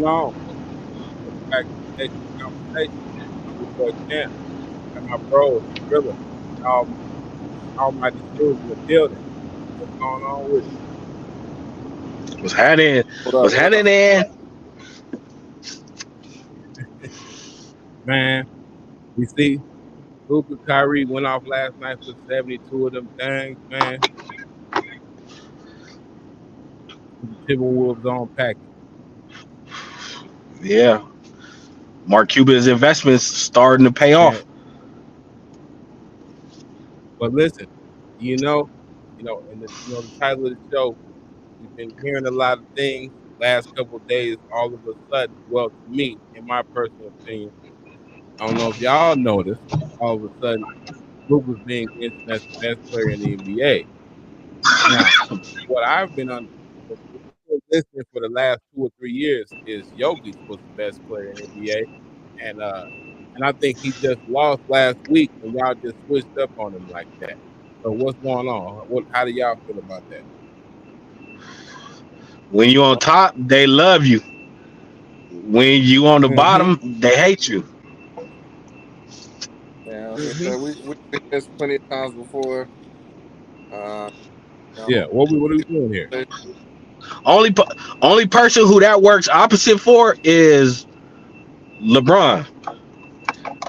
going on? Welcome back to the Nation Conversation. I'm your boy Champ. Got my bros, Thriller, all Almighty Smooth in the building. What's going on with Was happening? What up? Was What up? happening? you? Man, we see Luka Kyrie went off last night for 72 of them things, man. The Timberwolves on package. Yeah, Mark Cuban's investments starting to pay And off. but listen, you know, and the title of the show, we've been hearing a lot of things last couple of days, all of a sudden. Well, to me, in my personal opinion, I don't know if y'all noticed, all of a sudden, Luka's being mentioned as the best player in the NBA. Now, what I've been on listening for the last 2 or 3 years is Jokic was the best player in the NBA, and I think he just lost last week, and y'all just switched up on him like that. So what's going on? How do y'all feel about that? When you on top, they love you. When you on the Mm-hmm. bottom, they hate you. Yeah, like I Mm-hmm. said, we've seen this plenty of times before. Uh, you Yeah. know, What are we doing here? they, Only only person who that works opposite for is LeBron.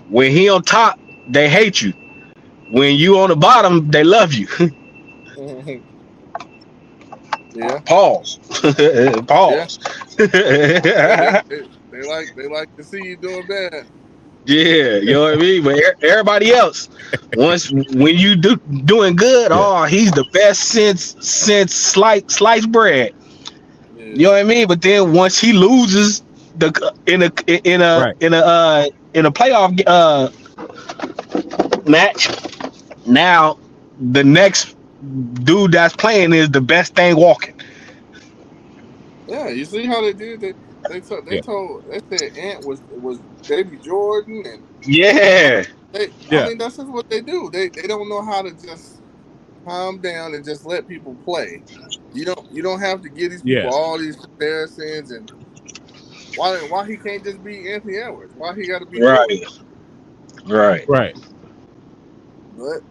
When he on top, they hate you. When you on the bottom, they love you. yeah, Pause. yeah, Pause. yeah. Yeah, They like to see you doing bad. you know what I mean. But everybody else, once when you doing good, Yeah. oh, he's the best since sliced bread. You Yeah, know what I mean? But then once he loses the Right. in a playoff match, now the next dude that's playing is the best thing walking. yeah. You see how they did? They Yeah. told they said Ant was Baby Jordan, and Yeah, I Yeah. mean that's just what they do. They don't know how to just calm down and just let people play. You don't have to give these people Yeah. all these comparisons and why he can't just be Anthony Edwards? Why he got to be right, Jordan? right. Right. But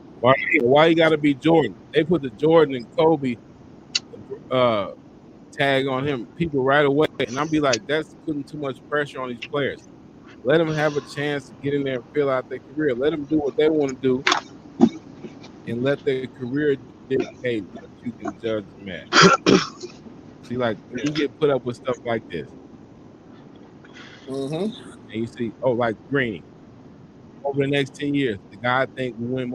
Why you got to be Jordan? They put the Jordan and Kobe uh, tag on him, people right away, and I'll be like, that's putting too much pressure on these players. Let them have a chance to get in there and fill out their career. Let them do what they want to do, and let their career dictate what you can judge them at. See, like when you get put up with stuff like this, mm-hmm. and you see, oh, like Green, over the next 10 years, the guy I think will win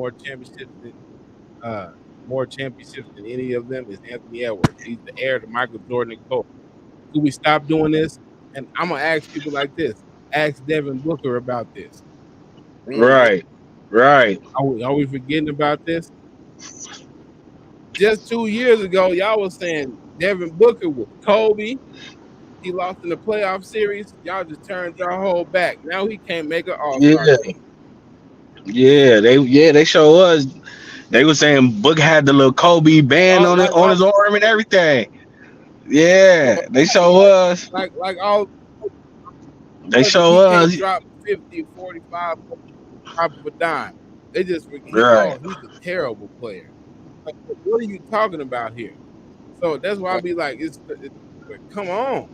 uh, more championships than any of them is Anthony Edwards. He's the heir to Michael Jordan and Kobe. Do we stop doing this? And I'm gonna ask people like this. Ask Devin Booker about this. Mm-hmm. Right, right. Are we forgetting about this? Just 2 years ago, y'all was saying Devin Booker was Kobe. He lost in the playoff series. Y'all just turned your whole back. Now he can't make an all-star Yeah, team. they show us. They were saying Book had the little Kobe band All on it like on all his arm and everything. Yeah, they show like us. like all They show he can't us. drop 50, 45 drop of a dime. They just Right. he's a terrible player. Like, what are you talking about here? So that's why I be like, come on.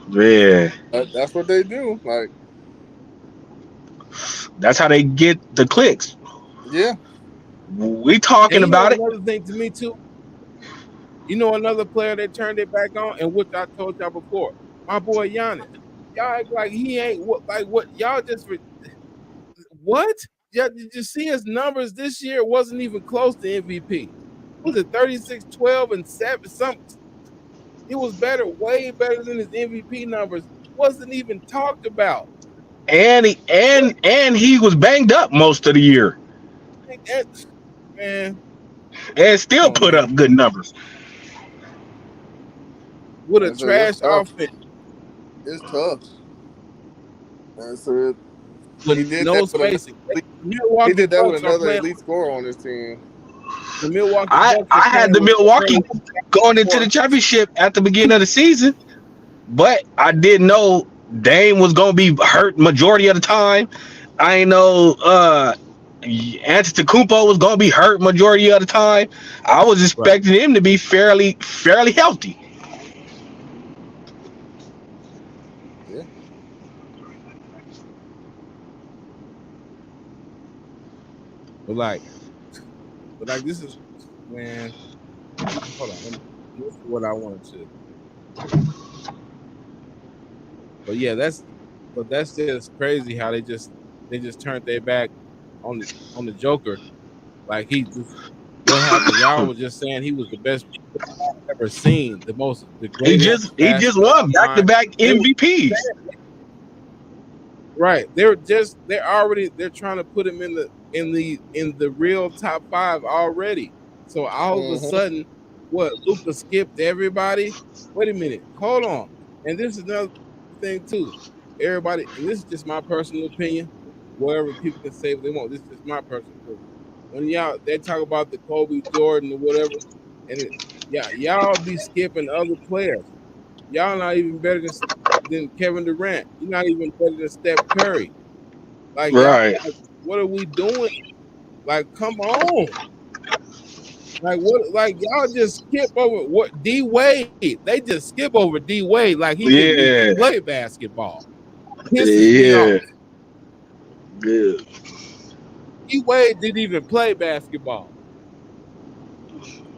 Yeah. That's what they do. Like, That's how they get the clicks. yeah, We And talking you know about it. another thing to me too. You know another player that turned it back on, and which I told y'all before, my boy Giannis. Y'all act like he ain't what y'all just what? Yeah, did you see his numbers this year? Wasn't even close to MVP. Was it 36, 12, and 7? It was better, way better than his MVP numbers. Wasn't even talked about. And What and he was banged up most of the year man? and still Come on, put man. up good numbers. With a I said it's trash tough. offense, It's tough. I said he with did that no with another. spacing. The He Milwaukee did that with Bucks are another playing. elite scorer on his team. The Milwaukee I Bucks are I had playing the with Milwaukee more going into the championship at the beginning of the season. but I didn't know Dame was gonna be hurt majority of the time. I ain't know Antetokounmpo was gonna be hurt majority of the time. I was Right. expecting him to be fairly healthy. Yeah. But like, this is, man. Hold on. This is what I wanted to. But yeah, that's just crazy how they just turned their back on the Joker. Like he just what happened? Y'all was just saying he was the best I've ever seen, the greatest He just basketball won back to mind. back They were MVPs. right. They're trying to put him in the real top five already. So all of a Mm-hmm. sudden, what Luka skipped everybody? Wait a minute, hold on. And this is another thing too. Everybody, and this is just my personal opinion. Whatever people can say what they want. This is just my personal opinion. When they talk about the Kobe Jordan or whatever, and y'all be skipping other players. Y'all not even better than Kevin Durant. You're not even better than Steph Curry. Like y'all, Right. like, what are we doing? Like, come on. Like what? Like y'all just skip over what D Wade. They just skip over D Wade like he couldn't even Yeah. play basketball. Pisses me Yeah. off. Good. D Wade didn't even play basketball.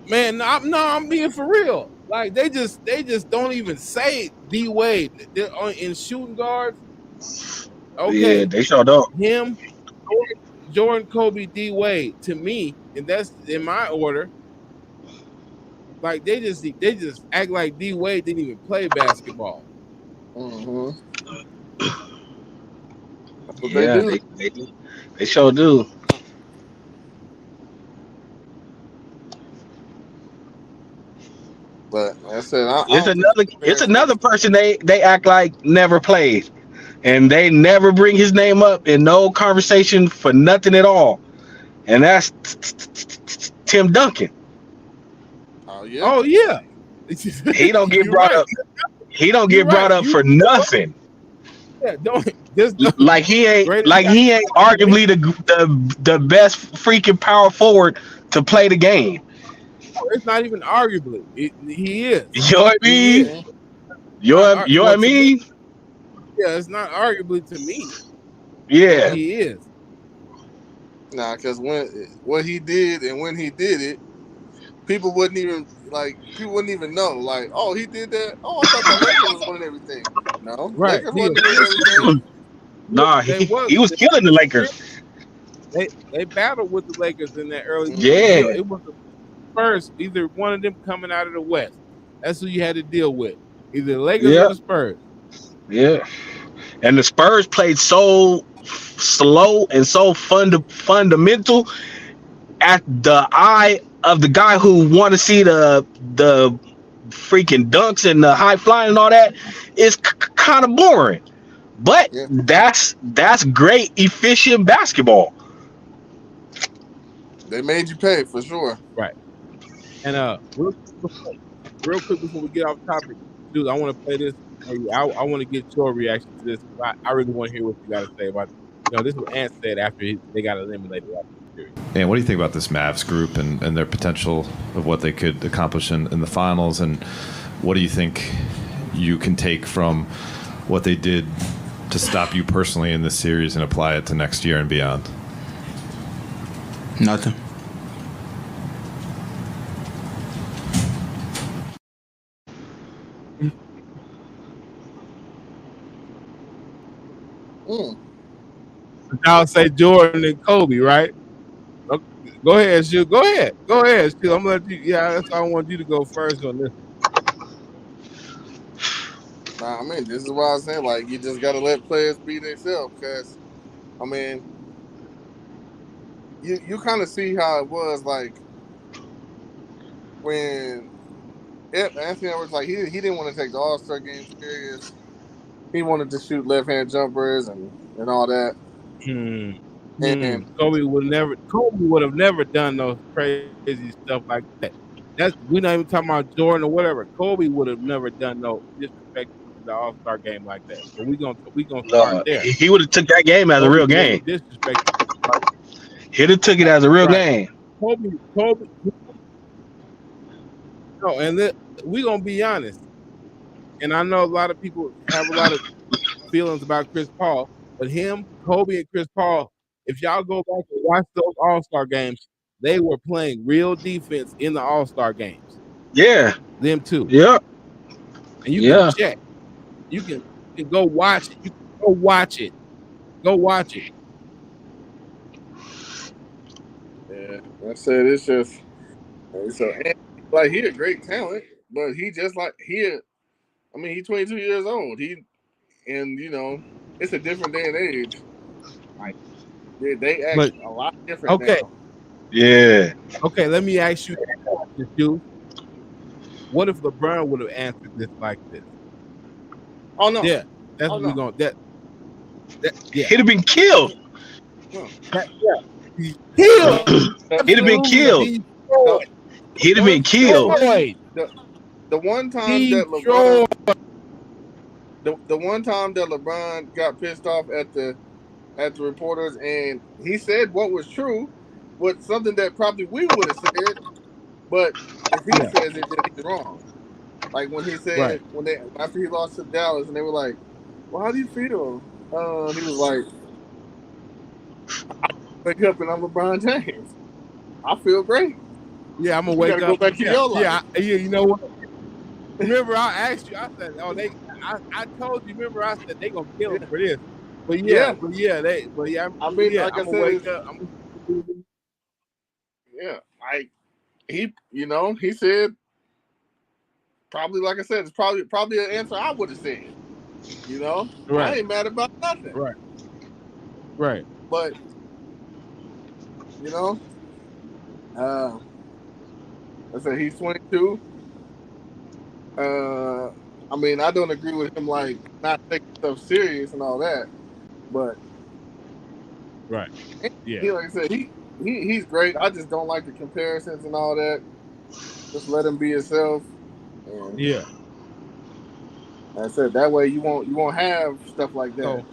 Man, I'm being for real. Like they just don't even say D Wade. They're in shooting guards. Yeah, Okay, they sure don't. him, Jordan, Kobe, D Wade. To me, and that's in my order. Like they just act like D Wade didn't even play basketball. Mm-hmm. That's what they Yeah, do. they sure do. But like I said, I It's don't think another the it's Bears should. another person they act like never played. And they never bring his name up in no conversation for nothing at all. And that's Tim Duncan. Oh yeah. Oh yeah, He don't get you're brought right. up. He don't You're get brought right. up for nothing. Yeah, don't just don't, greatest Like guy. he ain't arguably the best freaking power forward to play the game. It's not even arguably. He is. You know what I He mean? is. Mm-hmm. You know what Well, I to me, mean? yeah, it's not arguably to me. Yeah. Mm-hmm. He is. Nah, because what he did and when he did it, people wouldn't even know. Like, oh, he did that. Oh, I thought the Lakers was winning everything. No, Right. Lakers He wasn't winning officially. everything. Nah, They was. he was killing the Lakers. They battled with the Lakers in that early part of the Mm-hmm. deal. Yeah. It was the first, either one of them coming out of the West. That's who you had to deal with. Either the Lakers or Yeah. the Spurs. Yeah. And the Spurs played so slow and so fundamental at the eye of the guy who want to see the freaking dunks and the high flying and all that is kind of boring. But Yeah, that's great efficient basketball. they made you pay for sure. Right. And real quick before we get off topic, dude, I want to play this. Hey, I want to get your reaction to this because I really want to hear what you got to say about. This is what Ant said after they got eliminated after the series. And what do you think about this Mavs group and their potential of what they could accomplish in the finals? And what do you think you can take from what they did to stop you personally in this series and apply it to next year and beyond? Nothing. Mm. I'll say Jordan and Kobe, right? Okay, go ahead, Shu. Go ahead, Shu. I'm gonna let you. Yeah, that's why I want you to go first on this. Nah, I mean, this is why I saying like you just gotta let players be themselves. Because I mean, you kind of see how it was like when Anthony Edwards he didn't want to take the All Star game serious. He wanted to shoot left hand jumpers and all that. And Kobe would have never done those crazy stuff like that. We're not even talking about Jordan or whatever. Kobe would have never done no disrespect. the All-Star game like that. So we gonna start No, there. he would have took that game as a Kobe real never game. disrespected. He'd have took it as a real Right. game. Kobe. No, and we gonna be honest. And I know a lot of people have a lot of feelings about Chris Paul, but Kobe, and Chris Paul, if y'all go back and watch those All-Star games, they were playing real defense in the All-Star games. Yeah. Them too. Yeah. And you can check. You can go watch it. You can go watch it. Go watch it. Yeah, I said it's just so like he a great talent, but he just like I mean, he's 22 years old. And it's a different day and age. Like they act a lot different now. Yeah. Okay, let me ask you this, what if LeBron would have answered this like this? Oh no. Yeah, that's what we're going. Yeah. He'd have been killed. He'd have been killed. He'd have been killed. The one time that LeBron, the one time that LeBron got pissed off at the reporters, and he said what was true, was something that probably we would have said, but if he says it, then he's wrong. Like when he said after he lost to Dallas, and they were like, "Well, how do you feel?" He was like, "I wake up and I'm LeBron James. I feel great." Yeah, I'm gonna wake up. Go back to your life. Yeah. You know what? Remember, I asked you. I said, "Oh, I told you." Remember, I said they gonna kill him for this. But I mean, like I said, wake up. Like he said, probably, like I said, it's probably an answer I would have said. I ain't mad about nothing. Right. But I said he's 22. I mean, I don't agree with him like not taking stuff serious and all that, but yeah, like I said, he's great. I just don't like the comparisons and all that. Just let him be himself. And I said that way you won't have stuff like that. So,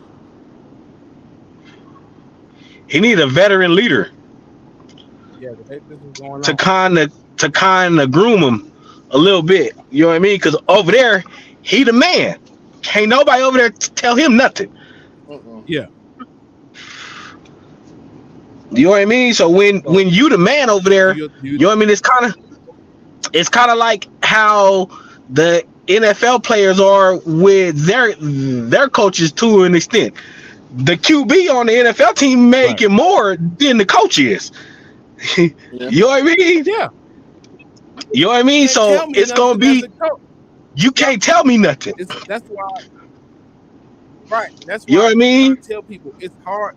he need a veteran leader. Yeah, this is going to on. kind of groom him a little bit. You know what I mean? Because over there, he the man. Can't nobody over there tell him nothing. Yeah. You know what I mean? So when you the man over there, you know what I mean? It's kind of like how the NFL players are with their coaches to an extent. The QB on the NFL team making more than the coach is. You know what I mean? Yeah. You know what I mean? So it's gonna be. You can't tell me nothing. That's why. Right. That's why. You know what I mean? I tell people it's hard.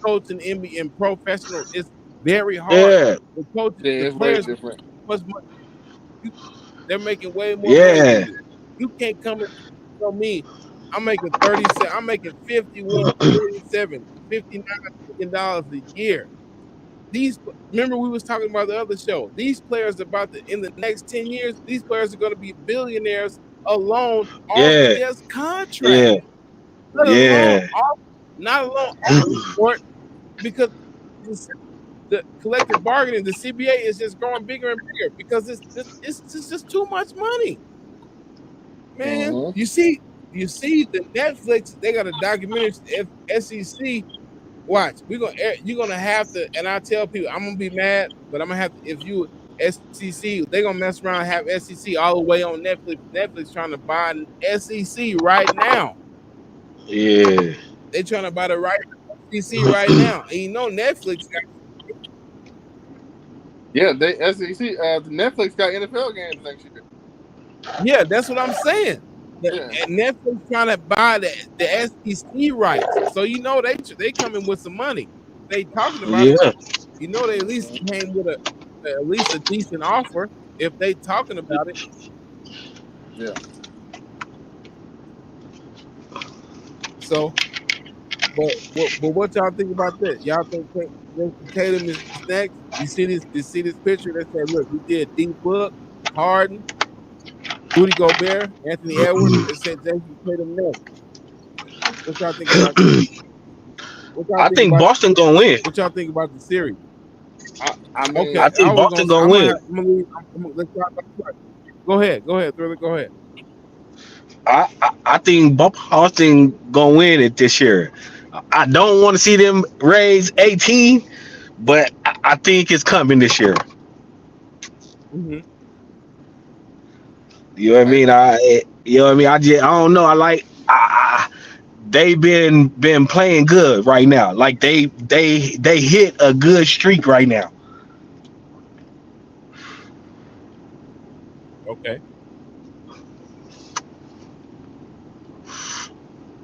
Coaching in professional, it's very hard. Yeah. The coaches, it's players, very different. They're making way more money than you. You can't come and tell me I'm making 37. I'm making 51, 47, $59 million a year. Remember we was talking about the other show. These players in the next 10 years, these players are going to be billionaires alone off this contract. Not alone off the court, because the collective bargaining, the CBA is just growing bigger and bigger because it's just too much money, man. You see the Netflix, they got a documentary, SEC. Watch, you're gonna have to, and I tell people I'm gonna be mad, but I'm gonna have to. If you SEC, they're gonna mess around and have SEC all the way on Netflix. Netflix trying to buy SEC right now. Yeah, they trying to buy the right SEC right now, and Netflix. Yeah, SEC. Netflix got NFL games next year. Yeah, that's what I'm saying. And Netflix trying to buy the SEC rights, so they coming with some money. They talking about it. They at least came with at least a decent offer if they talking about it. Yeah. So, but what y'all think about that? Y'all think Tatum is next? You see this picture that said, "Look, we did D Book, Harden, Rudy Gobert, Anthony Edwards, and said Jason Tatum next. What y'all think about that? What y'all I think think about? Boston gonna win. What y'all think about the series? I mean, Okay, I think Boston gonna win. let's talk about. Go ahead, Thriller. Go ahead. I think Boston gonna win it this year. I don't want to see them raise 18, but I think it's coming this year. Mm-hmm. You know what I mean? You know what I mean? I don't know. They've been playing good right now. Like they hit a good streak right now. Okay.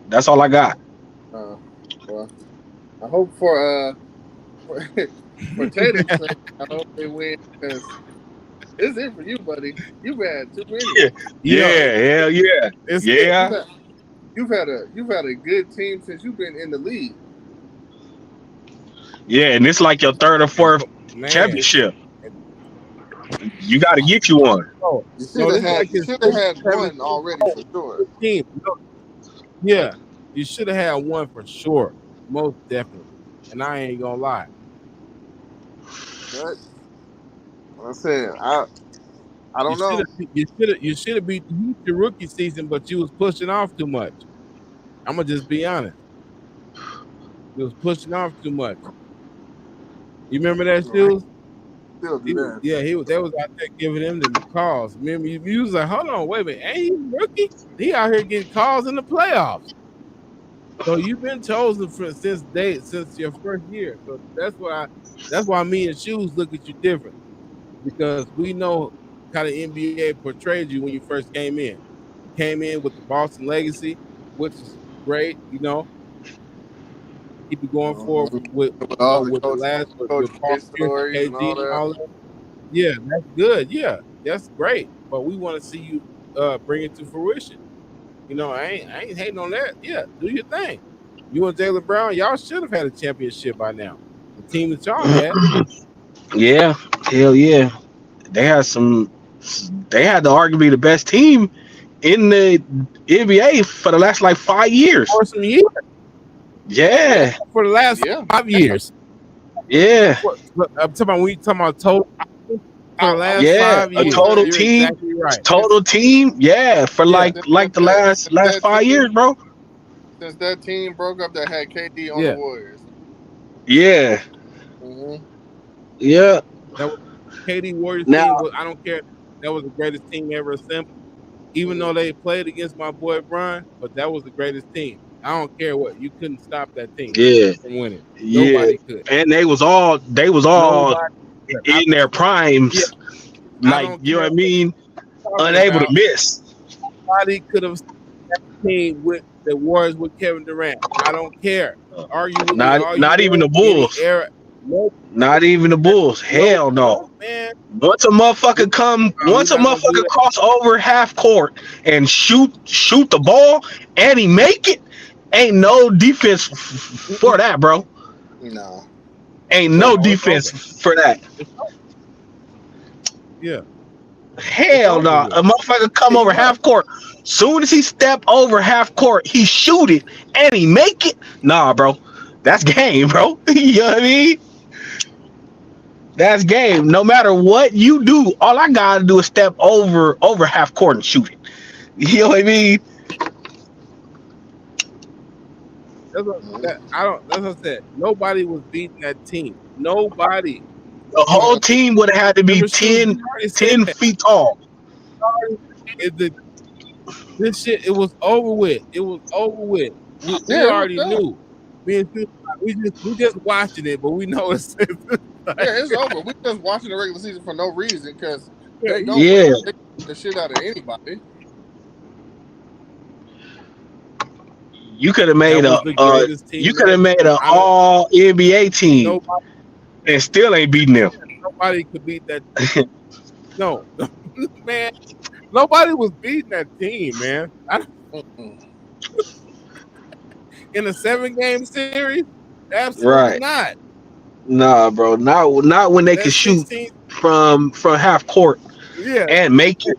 That's all I got. Well, I hope for Tatum's sake, I hope they win because it's it for you, buddy. You've had too many. Yeah, Hell yeah, it's yeah, You've had a good team since you've been in the league. yeah. And it's like your third or fourth man. championship. You got to get you one. Oh, You no, should this have is had like his one already for sure. team. Yeah, you should have had one for sure, most definitely. And I ain't gonna lie. But I said I don't know. You should have beat your rookie season, but you was pushing off too much. I'm gonna just be honest. You was pushing off too much. You remember that, Shoes? Still do that. Yeah, they was out there giving him the calls. Remember, you was like, hold on, wait a minute, ain't he a rookie? He out here getting calls in the playoffs. So you've been chosen since your first year. So that's why me and Shoes look at you different, because we know kind of NBA portrayed you when you first came in. You came in with the Boston legacy, which is great, keep it going forward with all the with the last with Paul Pierce, stories and all KG, and that. all that. Yeah, that's good. Yeah, that's great. But we want to see you bring it to fruition. I ain't hating on that. Yeah, do your thing. You and Jaylen Brown, y'all should have had a championship by now. The team that y'all had. Yeah, hell yeah. They had the arguably the best team in the NBA for the last like 5 years. For some years. Yeah. For the last 5 years. Yeah. I'm talking about when you talking about total. For the last 5 years. A total You're team. exactly right. Total team. Yeah. For like the last 5 years, bro. Since that team broke up that had KD on the Warriors. Yeah. Mm-hmm. Yeah. That was KD Warriors now, team. I don't care. That was the greatest team ever assembled. Even though they played against my boy Brian, but that was the greatest team. I don't care what. You couldn't stop that team from winning. Nobody could. And they was all in their primes. Yeah. Like, you know what I mean? Unable to miss. Nobody could have stopped that team with the Warriors with Kevin Durant. I don't care. Not even the Bulls. Not even the Bulls. Hell no. Man. Once a motherfucker cross over half court and shoot the ball and he make it, ain't no defense for that, bro. No. Ain't no defense for that. Yeah. Hell no. A motherfucker come over half court. Soon as he step over half court, he shoot it and he make it. Nah, bro. That's game, bro. You know what I mean? That's game. No matter what you do, all I gotta do is step over half court and shoot it. You know what I mean? That's what I said. Nobody was beating that team. Nobody. The whole team would have had to be 10 feet tall. This shit, it was over with. It was over with. We already knew. We just watching it, but we know it's it's over. We just watching the regular season for no reason because they don't take the shit out of anybody. You could have made an all NBA team and still ain't beating them. Nobody could beat that team. No, man. Nobody was beating that team, man. In a 7-game series? Absolutely not. Nah, bro. Not when they can shoot from half court and make it.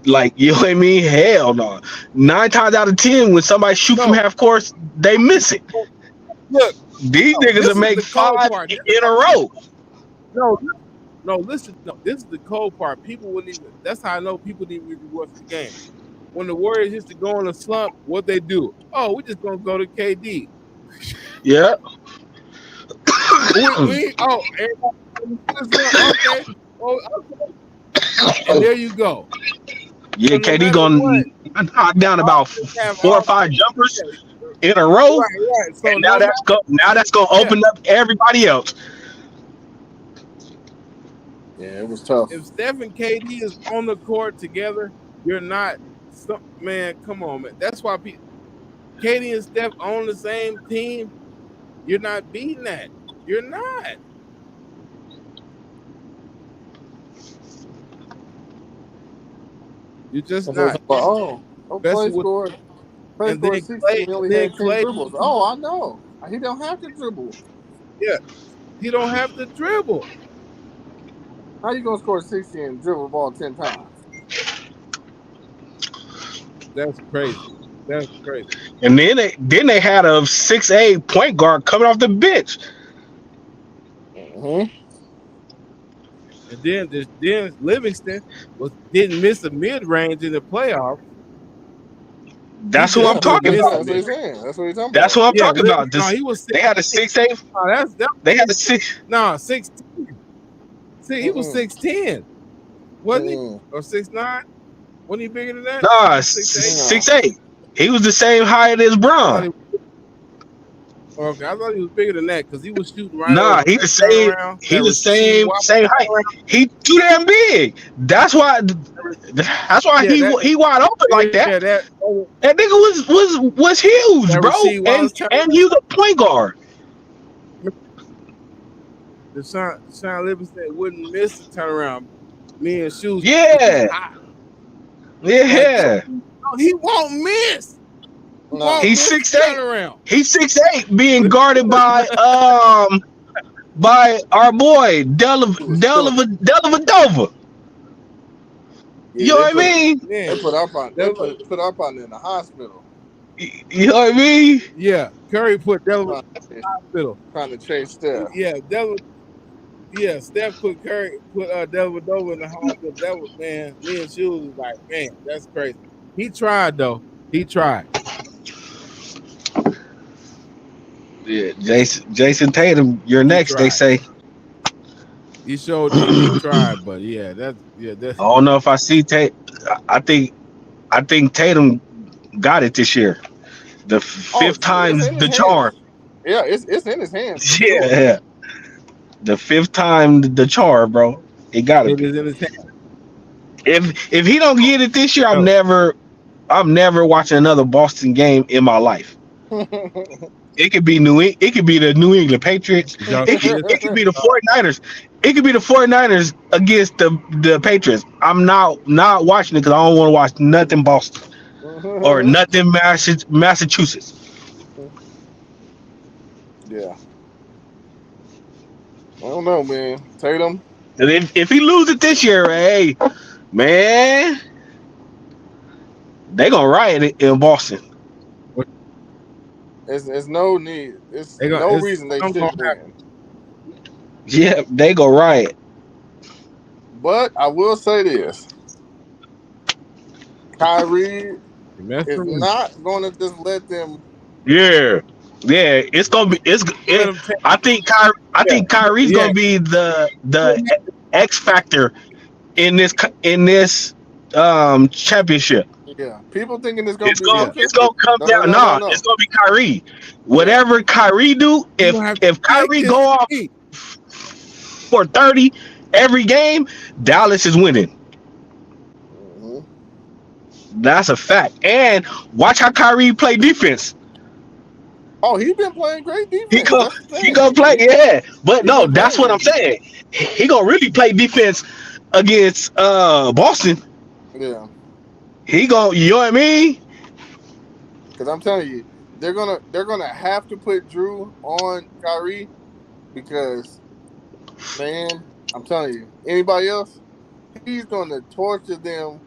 Like, you know what I mean? Hell no. 9 times out of 10, when somebody shoot from No, half course, they miss it. look, These no, niggas this will is make the cold 5 part. in a row. No, no, listen, no, this is the cold part. People wouldn't even. That's how I know people didn't really watch the game. When the Warriors used to go in a slump, what they do? Oh, we're just gonna go to KD. Yeah. Oh, everybody, okay, oh, okay, and there you go. Yeah, So no KD matter gonna what, knock down about offense have 4 or all. 5 jumpers Yeah, in a row, right, right. and So no matter, now that's gonna yeah, open up everybody else. Yeah, it was tough. if Steph and KD is on the court together, you're not. Man, come on, man. That's why KD and Steph on the same team. You're not beating that. You're not. You're just And so it's not. like, oh, Especially with Clay and scored then 60. Clay He and only then had 10 Clay. dribbles. Oh, I know. He don't have to dribble. Yeah, he don't have to dribble. How you gonna score 60 and dribble the ball 10 times? That's crazy. That's crazy. And then they had a 6'8" point guard coming off the bench. Mm-hmm. And then Livingston didn't miss a mid range in the playoffs. He That's who just I'm Yeah, couldn't talking miss yeah, a about. that's what mid he's range. saying. That's what he's talking That's about. who I'm Yeah, talking about. no, This he was they had a 6'8". 6'8". No, that They had a 6. no 6'10". See, he was Mm-mm. 6'10", wasn't he? Mm-mm. Or 6'9"? Wasn't he bigger than that? Nah, 6'8". No. 6'8". He was the same height as I thought Bron. he Okay, I thought he was bigger than that because he was shooting right Nah, over he the that same. turnaround, He that the Rasheed same Wallace height. turnaround. He too damn big. That's why Yeah, he wide open like that. yeah, That nigga was huge, that bro. Rasheed And Wallace turnaround. and he was a point guard. Deshaun Livingston wouldn't miss the turnaround. Me and Shoes would be Yeah, hot. Like yeah. he won't miss. He No. won't He's miss the 6'8". turnaround. He's 6'8", being guarded by our boy He was short. Delavadova. Yeah, You know what I mean? they Man, put our partner that was, put our partner in the hospital You know what I mean? yeah. Curry put Delaware trying in the hospital. trying to chase Steph. Yeah, Steph put Dellavedova in the hospital. That was, man, me and Shoes was like, man, that's crazy. He tried though. He tried. Yeah, Jason Tatum, you're He next. They tried. say. He showed he I tried, but that's don't know if I see Tatum. I think Tatum got it this year. The Oh, fifth it's time's in his the charm. hands. Yeah, it's in his hands for sure. Yeah, the fifth time the charm, bro. It gotta it be. is in his hand. If he don't get it this year, No. I'm never watching another Boston game in my life. It could be it could be the New England Patriots. Did y'all It see could, this? it could be the 49ers. It could be the 49ers against the Patriots. I'm not watching it because I don't want to watch nothing Boston or nothing Massachusetts. Yeah. I don't know, man. Tatum. And if he loses this year, hey, man, they gonna riot it in Boston. It's no need. It's They gonna no it's reason they I'm gonna shouldn't win. Yeah, they go riot. But I will say this: Kyrie mess is around. not going to just let them. Yeah, it's gonna be. Let him take. I think Yeah, Kyrie's yeah. gonna be the X factor in this championship. Yeah, people thinking it's going to be Luka. It's gonna come down. No. It's gonna be Kyrie. Whatever Kyrie do, You if gonna have to if take Kyrie his go off feet. for 30 every game, Dallas is winning. Mhm. That's a fact. And watch how Kyrie play defense. Oh, he's been playing great He defense. go That's the he thing. gonna play, yeah. But He no, been that's playing what I'm great saying. He gonna really play defense against Boston. Yeah, He gonna, you know what I mean? because I'm telling you, they're gonna have to put Drew on Kyrie because, man, I'm telling you, anybody else, he's gonna torture them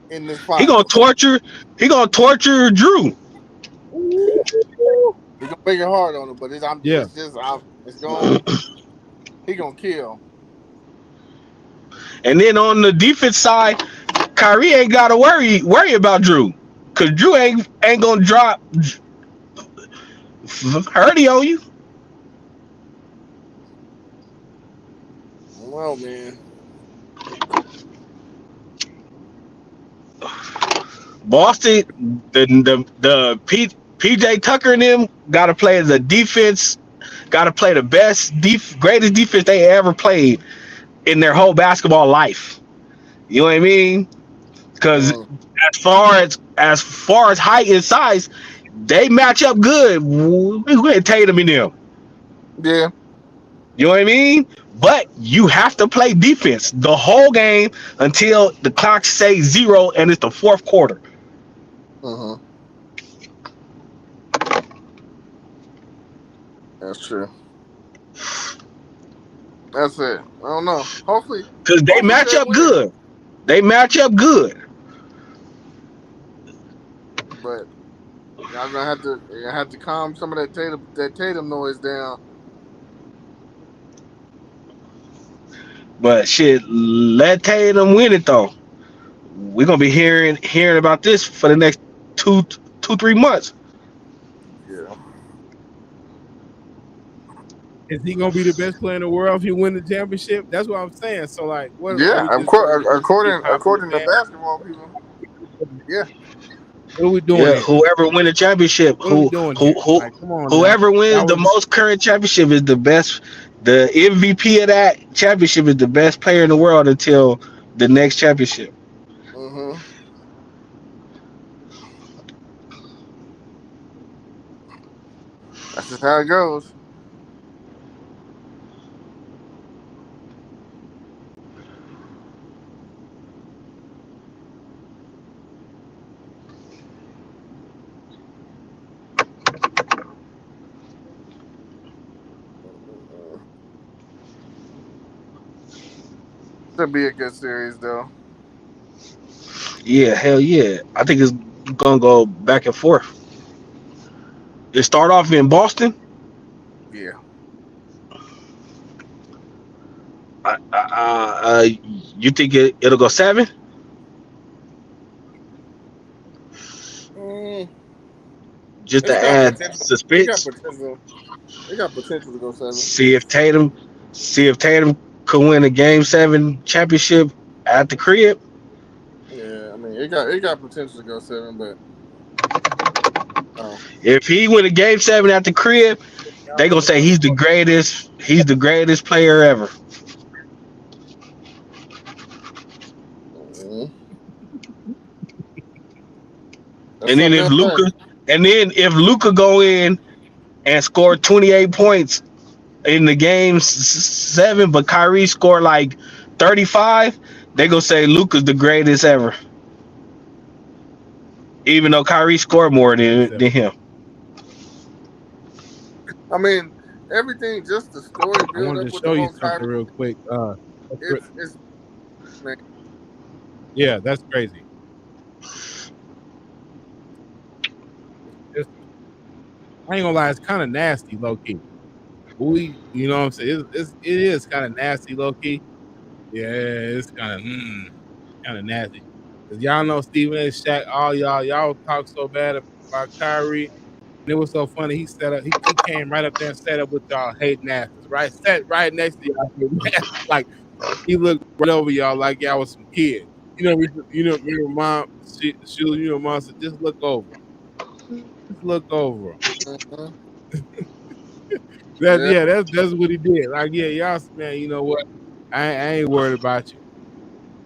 in this He gonna finals. torture. He gonna torture Drew. He gonna make it hard on him, but Yeah. it's going. He gonna kill. And then on the defense side, Kyrie ain't gotta worry about Drew, cause Drew ain't gonna drop 30 on you. Well, man. Boston, PJ Tucker and them gotta play as a defense. Gotta play the greatest defense they ever played in their whole basketball life. You know what I mean? Because Mm. as far as height and size, they match up good. We had Tatum in them. Yeah. You know what I mean? But you have to play defense the whole game until the clock says zero and it's the fourth quarter. Mm-hmm. That's true. That's it. I don't know. Because they Hopefully match they up win. good. They match up good. But y'all gonna have to calm some of that Tatum noise down. But shit, let Tatum win it though. We're gonna be hearing about this for the next 3 months. Yeah. Is he gonna be the best player in the world if he win the championship? That's what I'm saying. So like, what are Yeah. we Of just gonna course, just be popular according to fan? basketball people. Yeah. What are we doing Yeah, here? whoever win the championship, What are we doing here? Like, come on now. whoever wins That the was most current championship is the best. The MVP of that championship is the best player in the world until the next championship. Mm-hmm. That's just how it goes. Mm-mm. Should be a good series though. Yeah, hell yeah. I think it's gonna go back and forth. It start off in Boston. Yeah. You think it'll go 7? Mm, Just it's to got add potential. It got suspense. potential. It got potential to go 7. See if Tatum, see if Tatum could win a Game 7 championship at the crib. Yeah, I mean it got potential to go 7, but oh, If he win a Game 7 at the crib, they gonna say he's the greatest. He's the greatest player ever. mm, that's And then something if they'll say. Luka go in and score 28 points in the game 7, but Kyrie scored like 35, they gonna say Luka's the greatest ever, even though Kyrie scored more than him. I mean, everything just the story I build wanted up to with the show you whole something Kyrie. real quick. It's man. Yeah, that's crazy. It's, I ain't gonna lie, it's kind of nasty, low key. You know what I'm saying? It is kind of nasty, low key. Yeah, it's kind of nasty. Cause y'all know Stephen A. Shaq, all y'all talk so bad about Kyrie. And it was so funny. He set up. He came right up there and set up with y'all hating asses. Right, sat right next to y'all hating asses. Like he looked right over y'all like y'all was some kids. Your mom. Mom said, just look over him. Just look over him. Mhm. That Yeah. yeah, that's what he did. Like yeah, y'all man. You know what? I ain't worried about you.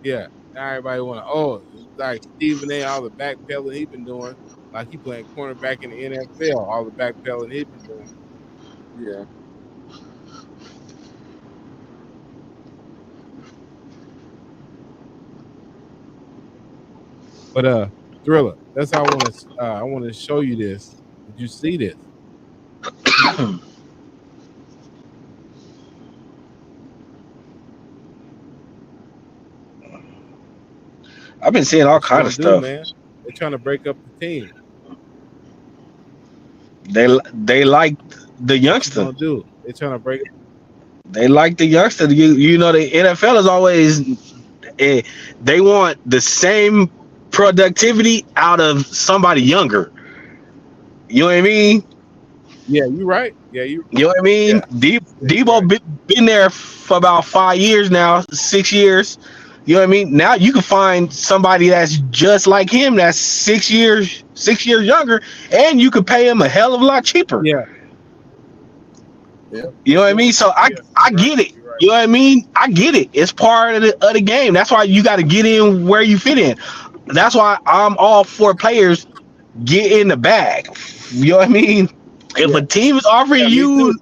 Yeah. Now everybody want to. Oh, like Stephen A. All the backpedaling he been doing. Like he playing cornerback in the NFL. All the backpedaling he been doing. Yeah. But Thriller. That's how I want to. I want to show you this. Did you see this? I've been seeing all What you kind gonna of do, stuff. man? They're trying to break up the team. They like the What you youngster. gonna do? They're trying to break. They like the youngster. You know the NFL is always they want the same productivity out of somebody younger. You know what I mean? Yeah, you right. Yeah, You know what I mean? yeah, yeah, you Debo right. been there for about 5 years now, 6 years. You know what I mean? Now you can find somebody that's just like him, that's 6 years younger, and you could pay him a hell of a lot cheaper. Yeah, Yeah. You know what I mean? So I yeah, I you're right. get it. You're right. You know what I mean? I get it. It's part of the game. That's why you got to get in where you fit in. That's why I'm all for players get in the bag. You know what I mean? If Yeah, a team is offering yeah, me too. you,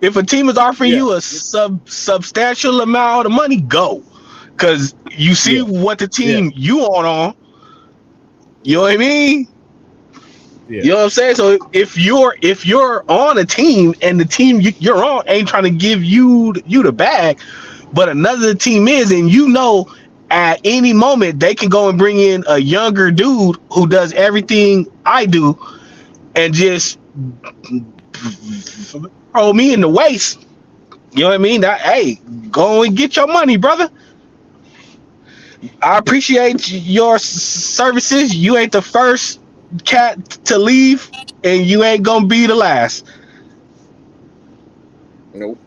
if a team is offering Yeah, you a substantial amount of money, go. Cause you see yeah, what the yeah, team you on. You know yeah, what I mean? yeah, You know what I'm saying? So if you're on a team and the team you're on ain't trying to give you the bag, but another team is, and you know at any moment they can go and bring in a younger dude who does everything I do and just throw me in the waist. You know what I mean? That, hey, go and get your money, brother. I appreciate your services. You ain't the first cat to leave, and you ain't gonna be the last. Nope.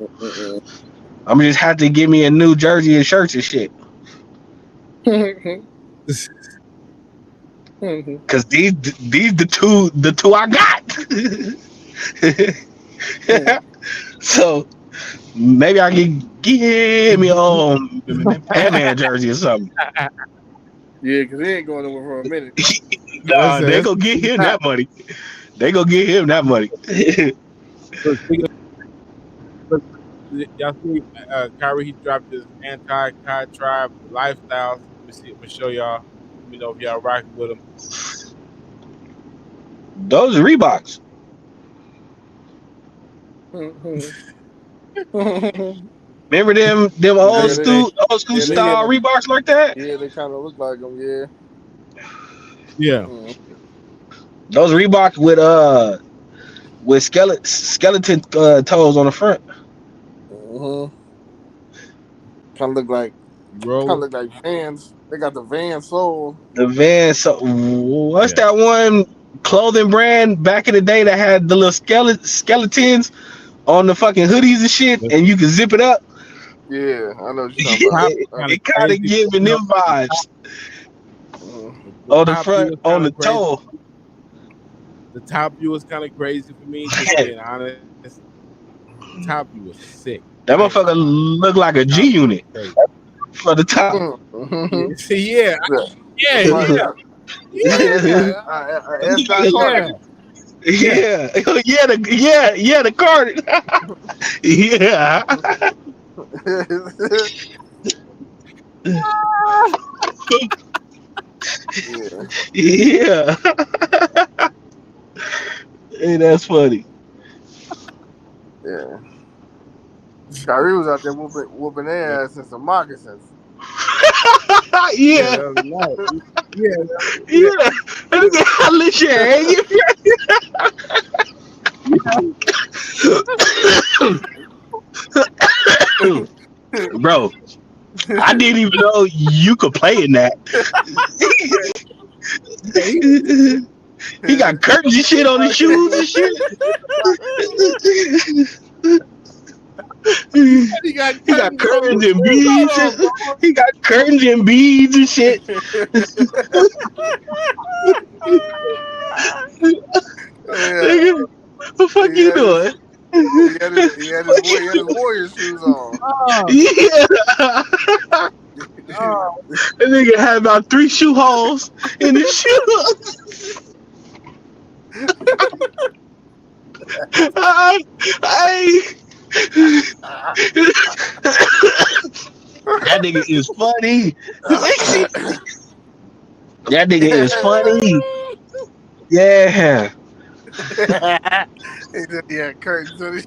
Mm-mm. I'm gonna just have to give me a new jersey and shirts and shit. Cause these the two I got. So maybe I can give me Batman jersey or something. Yeah, because he ain't going nowhere for a minute. Nah, they that's go get him that money. They go get him that money. look, look, y'all see Kyrie, he dropped his anti-Kai tribe lifestyles. Let me see. I'm gonna show y'all. Let me know if y'all rocking with him. Those are Reeboks. Remember them old Yeah, school old school they Yeah, style kind of Reeboks like that? kind of look like them. Yeah. yeah. Mm. Those Reeboks with skeleton toes on the front. Mm-hmm. Kind of look like Roll. Vans. They got the Van Soul. The Vans. So what's Yeah. that one clothing brand back in the day that had the little skeletons on the fucking hoodies and shit, The and you can zip it up? Yeah, I know what you're talking top about. was kind of It kind of crazy. giving them The top, vibes Mhm. the on the top view front, was on kind the of crazy. toe. The top view was kind of crazy for me, just being honest. The top view was sick. That I ain't motherfucker gonna lie. look like a The G top view was unit crazy. for the top. Yeah, Mhm. yeah, yeah, That's right. yeah, yeah, S.Dot yeah, Carter. yeah. Yeah, yeah, the card. Yeah, Yeah, yeah. Hey, that's funny. yeah. Kyrie was out there whooping Yeah, their ass in some moccasins. yeah, Yeah, the other night. Yeah, yeah, yeah. Let me let you hang it. Bro, I didn't even know you could play in that. yeah. He got curtains and shit on his shoes and shit. He got He got curtains on his curtains and shoes. beads. Hold on, bro. He got curtains and beads and shit. Yeah, Nigga, what the fuck he you had his doing? he had his warrior shoes on. Oh, Yeah. oh, That nigga had about 3 shoe holes in his shoe. I, that nigga is funny. That nigga is funny. Yeah. He said he had curtains on his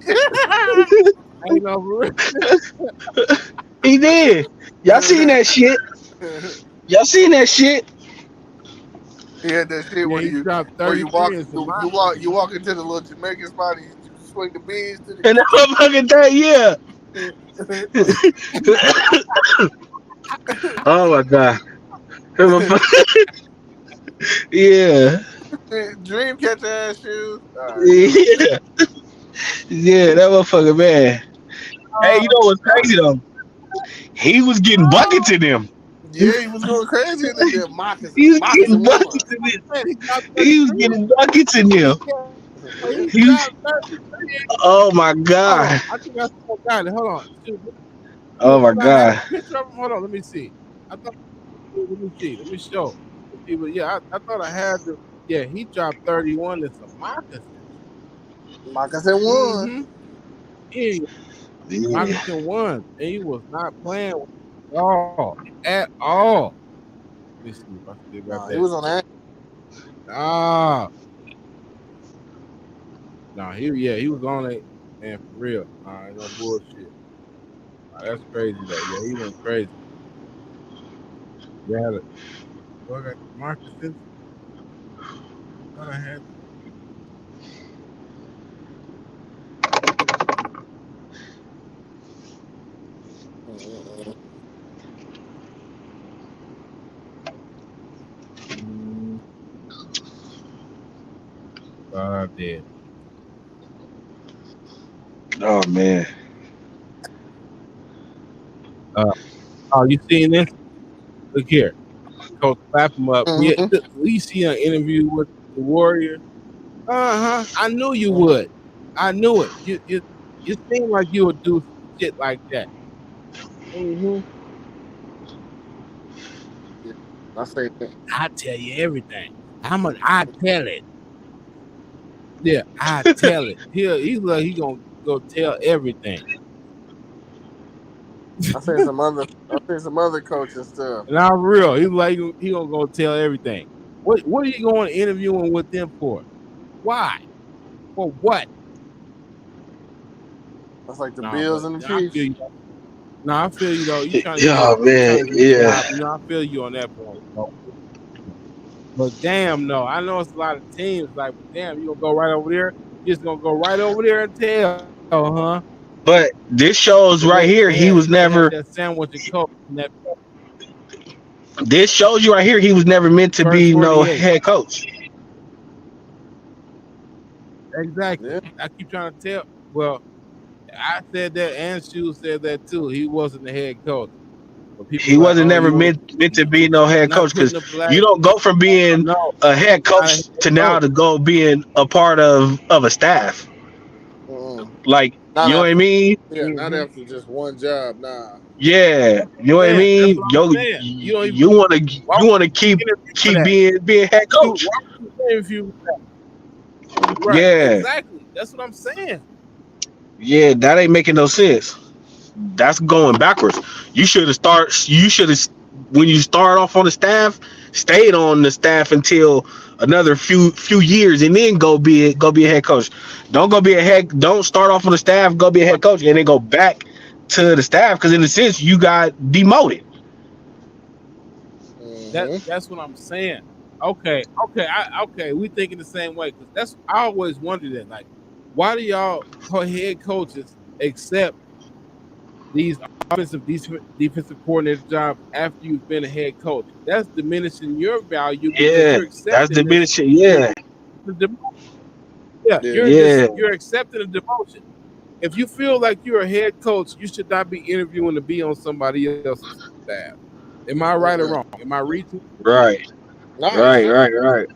ain't no real. He did. Y'all seen that shit? Y'all seen that shit? He had that shit Yeah, where he dropped you 33 walk and some you walk into the little Jamaican spot and you swing the beans to And that motherfucking thing, yeah. the Oh my god. That motherfucker- yeah. dream catcher ass shoes. All right, man. Yeah. Yeah, that motherfucker, man. Hey, you know what's crazy though? He was getting buckets in them. Yeah, he was going crazy in them damn He moccasins. was getting Moccasin buckets one. in them. man, he dropped He was 33. getting buckets in them. He He was, dropped 33. oh my Hold on. god. I think I still got it. Hold on. Shoot, Oh my I have a god. picture of him? Hold on. Let me see. I thought, let me see. Let me show. Let's see, but yeah, I thought I had the. Yeah, he dropped 31 and some moccasins. Moccasin one. Mm-hmm. Yeah, Yeah. moccasin ones. And he was not playing with it at all. At all. Let me see if I still got Nah, he that. was on that. Ah. Nah, he was on it, man, for real. Ain't no bullshit. That's crazy though. Yeah, he went crazy. Yeah, I got moccasins. Thought I had. Mm-mm. Mm, thought I did. Oh man. Uh, oh, you seen this? Look here. Coach clap him up. Yeah, Mhm. we see an interview with the Warriors. I knew you Mhm. would. I knew it. You seem like you would do some shit like that. Mm-hmm. Yeah, I say that. I tell you everything. I tell it. Yeah, I tell it. He's like he gonna go tell everything. I seen some other coaching stuff. And I'm real. He's like he gonna go tell everything. What are you going interviewing with them for? Why? For what? That's like the Nah, Bills but and the I feel Chiefs. you. Nah, I feel you though. Yeah, You man. trying to get a Yeah. job. You know, I feel you on that point. But damn, no, I know it's a lot of teams. Like, but damn, you gonna go right over there? You just gonna go right over there and tell, huh? But this shows Because right here he was they had never that sandwich and coke in that this shows you right here he was never meant to first be no 48. head coach. Exactly. Yeah. I keep trying to tell. Well, I said that, and Shu said that too. He wasn't the head coach, but people He were like, wasn't "Oh, never you want meant to be no head not coach putting because the black?" you don't go from being No, a head not a head coach to now coach. to go being a part of a staff. Mm-mm. Like, Not you know what I after. mean? Yeah, not Mm-hmm. after just one job. Nah. Yeah, you know what I Man, that's mean? what I'm Yo, saying. You don't even. you want to Why you would want to you interview for keep that? being head coach. Why would you interview? Right. Yeah, Exactly. That's what I'm saying. yeah, that ain't making no sense. That's going backwards. You should have when you start off on the staff, stayed on the staff until another few years and then go be a head coach. Don't go be a head don't start off on the staff, go be a Right. head coach and then go back to the staff because in a sense you got demoted. Mm-hmm. That's what I'm saying. Okay. We thinking the same way because that's I always wondered that. Like, why do y'all head coaches accept these defensive coordinator jobs after you've been a head coach? That's diminishing your value because Yeah, you're that's accepting this. diminishing. Yeah, Yeah, Yeah. yeah, you're accepting a demotion. If you feel like you're a head coach, you should not be interviewing to be on somebody else's staff. Am I right or Mm-mm. wrong? Am I reaching? right, Nah, you straight. right.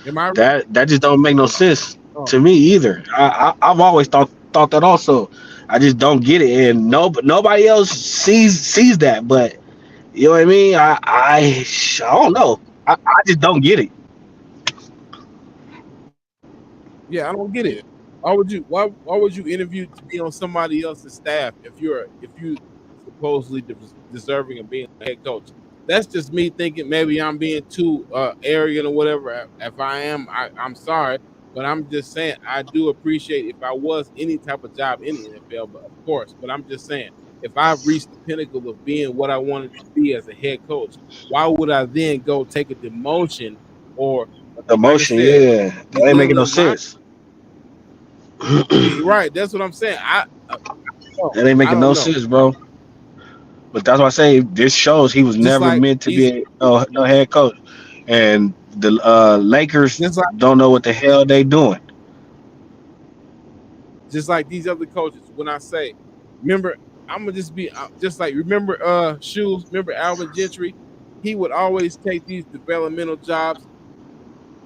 Am I? That just don't make no sense Oh, to me either. I've always thought that also. I just don't get it, and nobody else sees that. But you know what I mean? I don't know. I just don't get it. yeah, I don't get it. Yeah. Why would you interview to be on somebody else's staff if you supposedly deserving of being a head coach? That's just me thinking maybe I'm being too arrogant or whatever. If I am, I'm sorry, But I'm just saying, I do appreciate if I was any type of job in the NFL, but of course, but I'm just saying, if I've reached the pinnacle of being what I wanted to be as a head coach, why would I then go take a demotion or, The like I motion, said, yeah, that ain't making no belittling my sense. That right? That's what I'm saying. ain't I making don't no know. sense, bro. But that's why I say this shows he was Just never like meant to these, be no head coach, and the Lakers just like don't know what the hell they doing. just like these other coaches. When I say, remember, I'm gonna just be just like remember Shoes. Remember Alvin Gentry? He would always take these developmental jobs,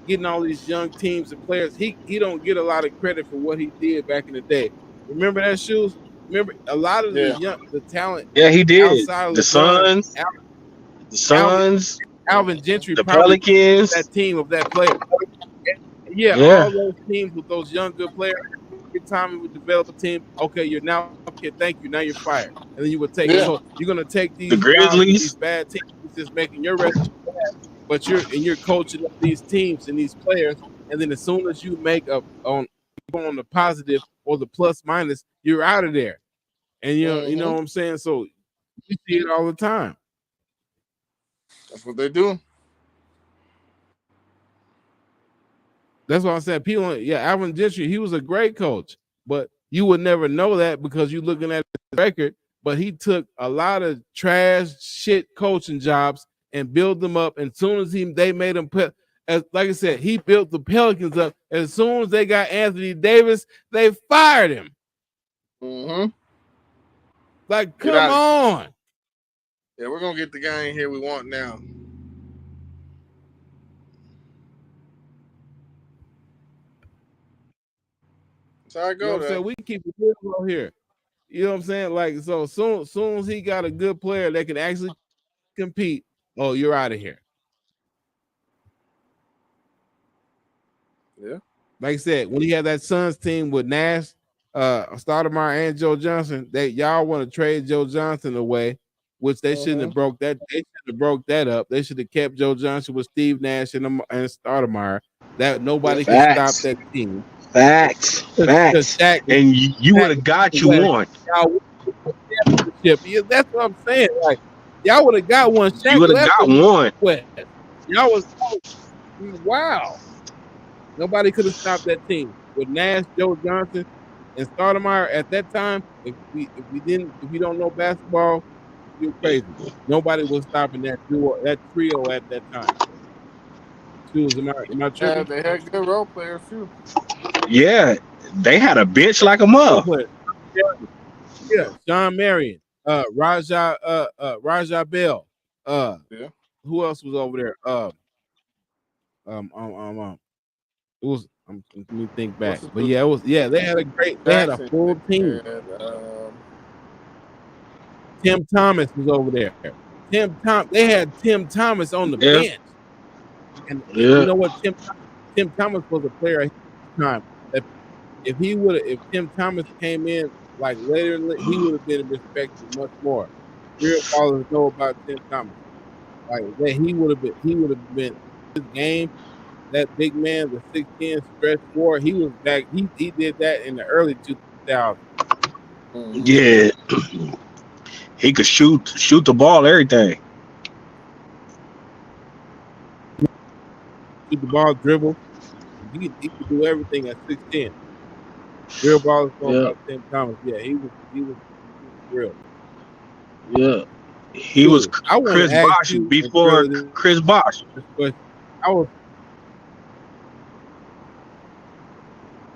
getting all these young teams and players. He don't get a lot of credit for what he did back in the day. Remember that Shoes? Remember a lot of Yeah. the talent Yeah, he did. outside of The LeBron, Suns, the Alvin Suns, Alvin Gentry the probably Pelicans. that team of that player. Yeah, Yeah, all those teams with those young good players. Every time we would develop a team, okay, you're now okay. Thank you. Now you're fired, and then you would take. Yeah. So you're gonna take the these jobs with these Grizzlies. bad teams, just making your resume bad, but you're coaching up these teams and these players, and then as soon as you make up on the positive or the plus minus, you're out of there. And you know Mm-hmm. what I'm saying. So you see it all the time. That's what they do. That's what I said. People, yeah, Alvin Gentry, he was a great coach, but you would never know that because you're looking at his record. But he took a lot of trash shit coaching jobs and built them up. And as soon as they made him put, as like I said, he built the Pelicans up. As soon as they got Anthony Davis, they fired him. Mm-hmm. Like, Get come out. on. Yeah, we're gonna get the guy in here we want now. That's how I You know go, what I'm saying? though. We keep it real here. You know what I'm saying? Like, so soon as he got a good player that can actually compete, oh, you're out of here. Yeah. Like I said, when he had that Suns team with Nash, Stoudemire, and Joe Johnson, that y'all want to trade Joe Johnson away, which they shouldn't have broke that. They should have broke that up. They should have kept Joe Johnson with Steve Nash and Stoudemire. That Yeah. nobody could stop Facts, that team. facts, Because facts. And you would Shaq have was got the you West. one. Y'all would have won the championship. Yeah, that's what I'm saying. Like y'all would have got one. You Shaq would have left got the one. West. Y'all was wow. Nobody could have stopped that team with Nash, Joe Johnson, and Stoudemire at that time. If we don't know basketball, you're crazy. Nobody was stopping that duo, that trio at that time. Shoes, am I Yeah, tripping? they had good role players too. Yeah, they had a bench like a Role mother. player. Yeah, John Marion, Raja Bell. Yeah. Who else was over there? Um, um, um, um it was. Let me think What's back. his But yeah, it was. Yeah, they had a Jackson? full They team. had, Tim Thomas was over there. They had Tim Thomas on the Yeah, bench, and you yeah. know what? Tim Thomas was a player at his time. That if Tim Thomas came in like later, he would have been respected much more. Real ballers know about Tim Thomas. Like that, he would have been his game. That big man, the 6'10" stretch four, he was back. He did that in the early 2000s. mm-hmm. Yeah, he could shoot the ball, everything. Shoot the ball, dribble. He could do everything at 6'10". Real ballers know Yeah, about Tim Thomas. Yeah, he was real. yeah. He was Dude, I want to Chris ask Bosh you and before Trilla Chris Bosh. this question. I was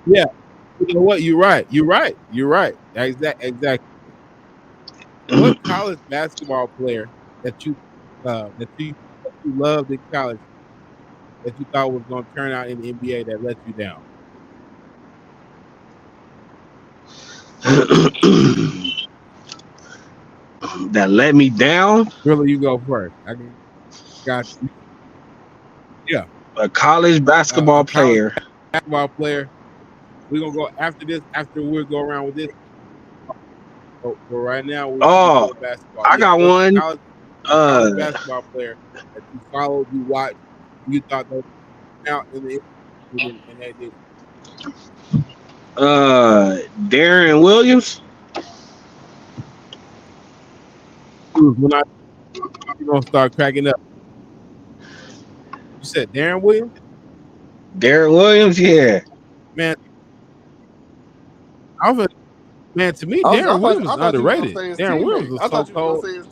yeah. You know what? You're right. You're right. You're right. Exactly. What college basketball player that you that you loved in college that you thought was going to turn out in the NBA that let you down? That let me down. Really, you go first. I got you. Yeah. A college basketball A college player. basketball player. We're gonna go after this. After we'll go around with this. But right now we Oh, doing basketball. I Yeah. got What's one. a college Uh, basketball player that you followed, you watched, you thought that was out in the and they did. Darren Williams. When you gonna start cracking up. You said Darren Williams? Darren Williams, yeah. Man, man, to me, I Darren Williams is thought you was underrated. gonna say his Darren Williams teammate. was I so thought you was cold. gonna say his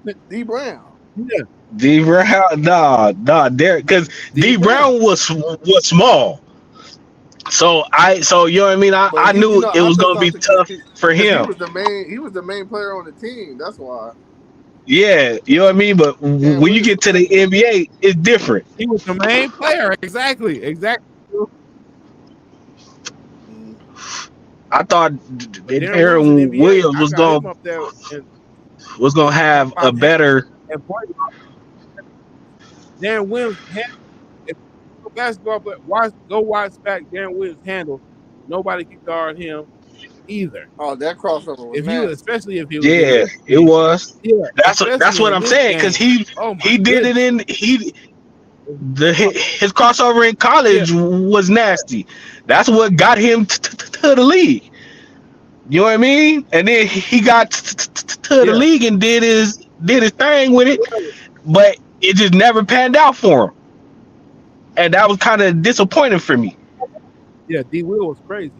teammate, D Brown. Yeah, D Brown, nah, Darren, because D Brown was small. So you know what I mean. I But knew it I was just gonna be thought because tough for him. he was the main player on the team. That's why. Yeah, you know what I mean. But Darren when you get to the NBA, it's different. he was the main player. Exactly. I thought But Darren Williams was him up there gonna have a better. Darren Williams, if a basketball player, go watch back Darren Williams handle. Nobody can guard him either. Oh, that crossover was especially if he was. Yeah, it was. Yeah, that's what I'm saying, because he did it in his crossover in college was nasty. That's what got him to the league. You know what I mean? And then he got to the league and did his thing with it, but it just never panned out for him, and that was kind of disappointing for me. Yeah, D. Will was crazy.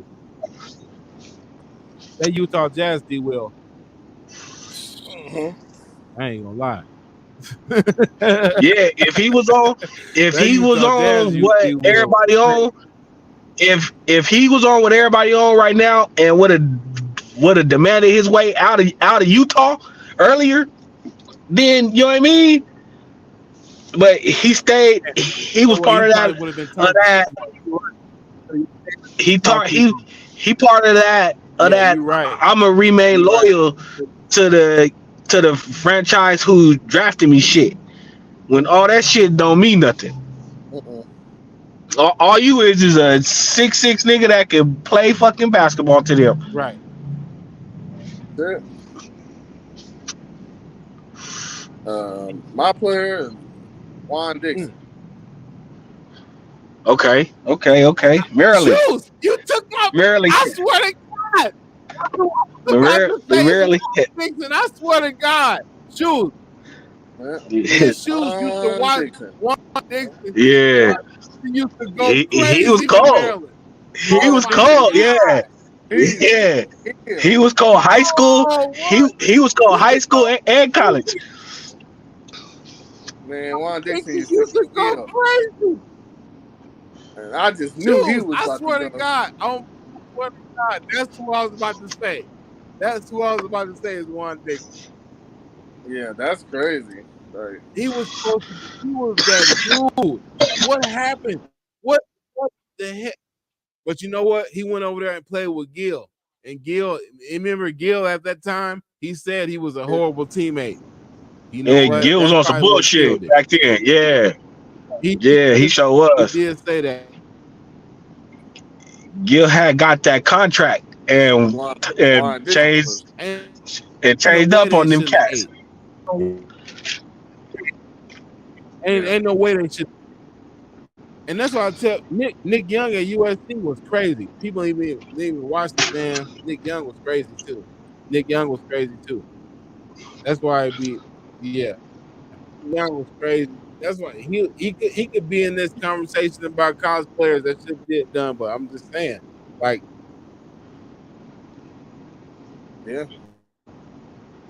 That Utah Jazz D. Will. I ain't gonna lie. Yeah, if he was on what everybody on, if he was on what everybody on right now, and would have demanded his way out of Utah earlier, then you know what I mean. But he stayed. He was part of that. He part of that. Right. I'm gonna remain loyal to the franchise who drafted me. Shit, when all that shit don't mean nothing. All you is a 6'6" nigga that can play fucking basketball to them. Right. My player is Juan Dixon. Okay. Maryland. Shoes, you took my Maryland. I swear to God. Maryland. I swear to God. Shoes. Shoes used to watch Juan Dixon. Yeah. He used to go crazy. He was cold. He was cold. Yeah. Yeah. He was cold high school. He was cold high school and college. Man, Juan Dixon used to go crazy. And I just knew he was. I swear to God. I swear to God. That's who I was about to say. That's who I was about to say is Juan Dixon. Yeah, that's crazy. Right. He was that dude. What happened? What the heck? But you know what? He went over there and played with Gil. And Gil, remember Gil at that time? He said he was a horrible teammate. You know what? Gil was on some bullshit back then. Yeah. He sure was. He did say that. Gil had got that contract and changed up on them cats. Ain't no way they should. And that's why I tell Nick Young at USC was crazy. People even watch it, man. Nick Young was crazy too. That's why Young was crazy. That's why he could be in this conversation about college players that should get done. But I'm just saying, like, yeah,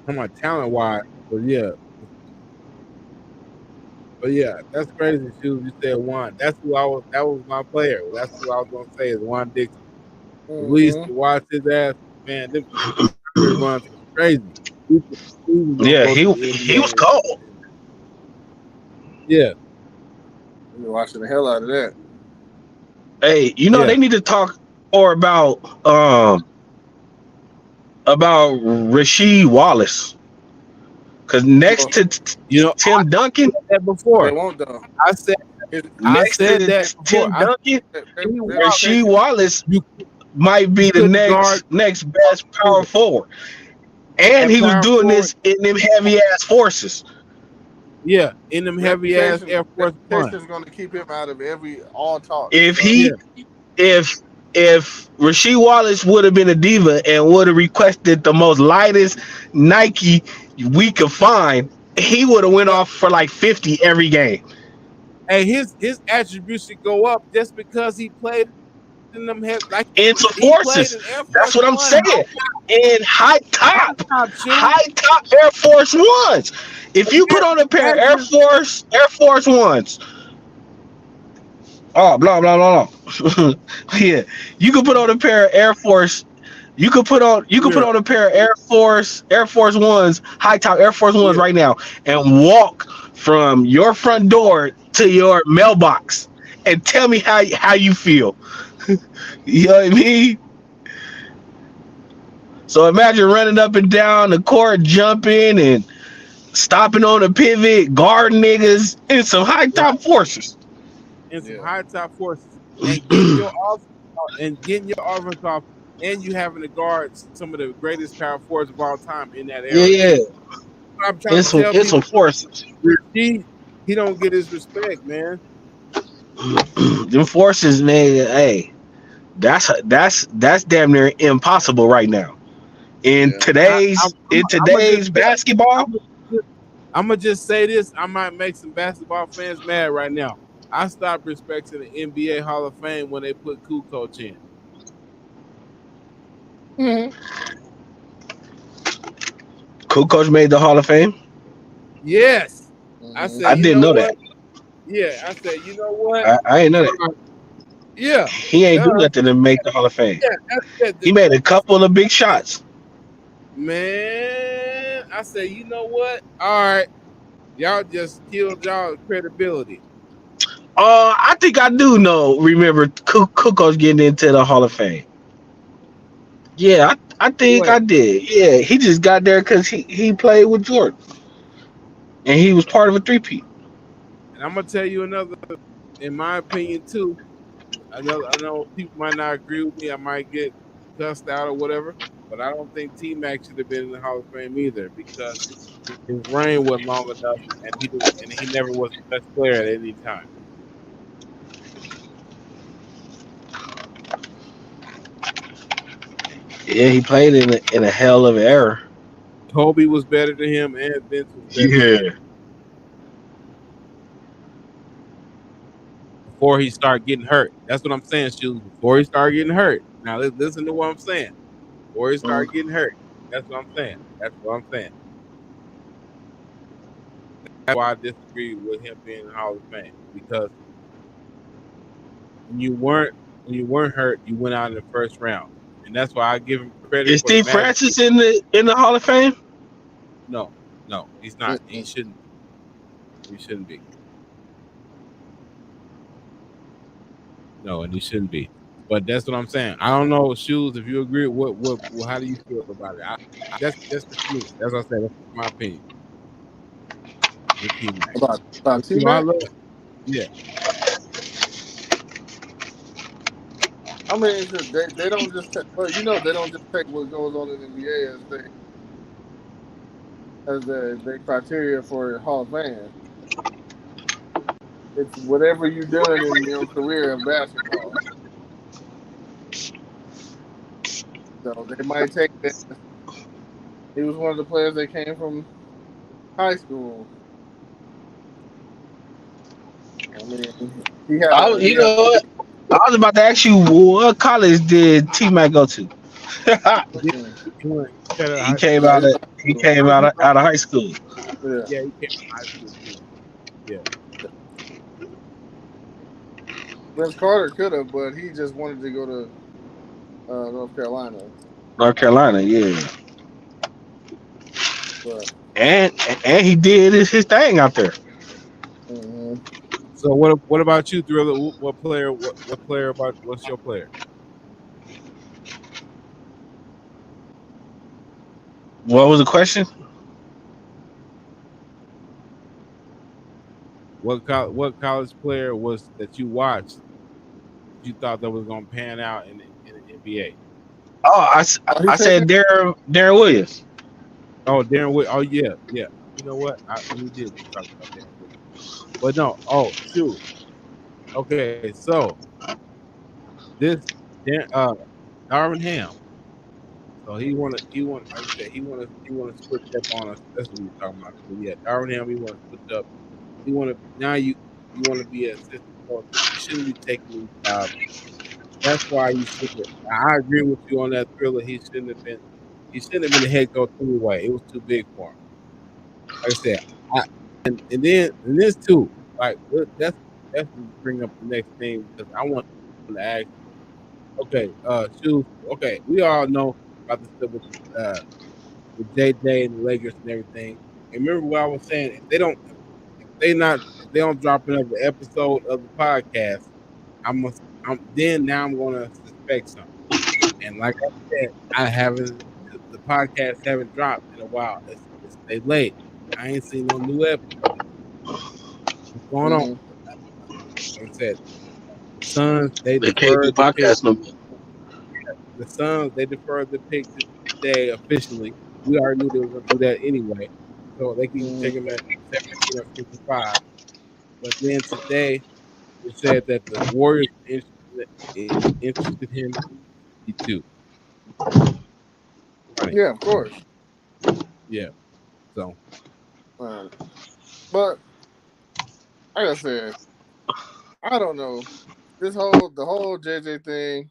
come on, talent wise, but yeah, that's crazy. Shoes, you said Juan. That was my player. That's who I was gonna say is Juan Dixon. We used to watch his ass, man. This was crazy. He was cold. Yeah. We've been watching the hell out of that. Hey, they need to talk more about Rasheed Wallace. Because next to Tim Duncan, before. They won't though. I said that Tim Duncan, Rasheed Wallace might be the next best power forward. And he was doing this in them heavy ass forces. Yeah, in them heavy ass Air Force One. Is going to keep him out of all talk. If he if Rasheed Wallace would have been a diva and would have requested the most lightest Nike we could find, he would have went off for like 50 every game. Hey, his attributes should go up just because he played in them head like Into he played forces. in Air That's Force what I'm One, saying. In high top shoes. high top Air Force Ones. If you put on a pair of Air Force Ones, oh blah blah blah blah. Yeah, you could put on a pair of Air Force. You could put on a pair of Air Force Ones, high top Air Force Ones Yeah. right now, and walk from your front door to your mailbox, and tell me how you feel. You know what I mean? So imagine running up and down the court, jumping and stopping on a pivot, guarding niggas in some high top forces. And some high top forces and getting your offense off, and you having to guard some of the greatest power forwards of all time in that era. Yeah, I'm trying to tell it's some forces. He don't get his respect, man. Them forces, man. Hey, that's damn near impossible right now. In today's basketball, I'm gonna just say this. I might make some basketball fans mad right now. I stopped respecting the NBA Hall of Fame when they put Kukoc in. Kukoc made the Hall of Fame. Yes, I said. I didn't know that. Yeah, I said. You know what? I didn't know that. Yeah, he ain't do nothing to make the Hall of Fame. Yeah, he made a couple of big shots. Man, I said, you know what? All right, y'all just killed y'all's credibility. I think I do know. Remember, Kukoc getting into the Hall of Fame. Yeah, I think I did. Yeah, he just got there because he played with Jordan, and he was part of a three-peat. And I'm gonna tell you another, in my opinion too. I know people might not agree with me. I might get cussed out or whatever, but I don't think T-Mac should have been in the Hall of Fame either because his reign wasn't long enough, and he never was the best player at any time. Yeah, he played in a hell of an era. Kobe was better than him, and Vince was better than him. Before he started getting hurt. That's what I'm saying, Shoes. Before he started getting hurt. Now listen to what I'm saying. Before he started getting hurt. That's what I'm saying. That's why I disagree with him being in the Hall of Fame. Because when you weren't hurt, you went out in the first round. And that's why I give him credit. Is Steve Francis in the Hall of Fame? No, he's not. He shouldn't be. No, and he shouldn't be. But that's what I'm saying. I don't know, Shoes, if you agree. What how do you feel about it? That's just me. That's what I said. That's my opinion. About T-Mac? Yeah. I mean, they don't just take, they don't just take what goes on in the NBA as the criteria for Hall of Fame. It's whatever you've done in your career in basketball. So they might take that. He was one of the players that came from high school. I mean, you know what? I was about to ask you, what college did T-Mac go to? He came out of high school. Yeah, he came out of high school. Yeah. Vince Carter could have, but he just wanted to go to North Carolina. North Carolina, yeah. But, and he did his thing out there. Mm-hmm. So what about you, Thriller? What player? What player about? What's your player? What was the question? What college player was that you watched? You thought that was going to pan out in the NBA? Oh, I said Darren Williams. Oh, Darren Williams. Oh, yeah. You know what? We did talk about Darren Williams. But no. Oh, shoot. Okay, so this Darvin Ham. So he want like I said, he wanna switch up on us. That's what we're talking about. So yeah, Darvin Ham, he wanna switch up. He wanna now you wanna be an assistant coach. You shouldn't be taking these jobs. That's why you shouldn't. I agree with you on that Thriller. He shouldn't have been the head coach anyway. It was too big for him. Like I said, I, and this too. Like that's bring up the next thing because I want to ask. Okay, shoes. Okay, we all know about the stuff with JJ and the Lakers and everything. And remember what I was saying? If they don't drop another episode of the podcast, I'm gonna, I'm gonna suspect something. And like I said, the podcast haven't dropped in a while. They late. I ain't seen no new episode. What's going on? Mm-hmm. Like I said, the Suns they They can't do deferred the pick. podcasts no more. The Suns they deferred the pick today officially. We already knew they were going to do that anyway, so they can take Mm-hmm. him at 17 or 55. But then today they said that the Warriors interested him too. Right? Yeah, of course. Yeah. So Uh, but like I said, I don't know. The whole JJ thing.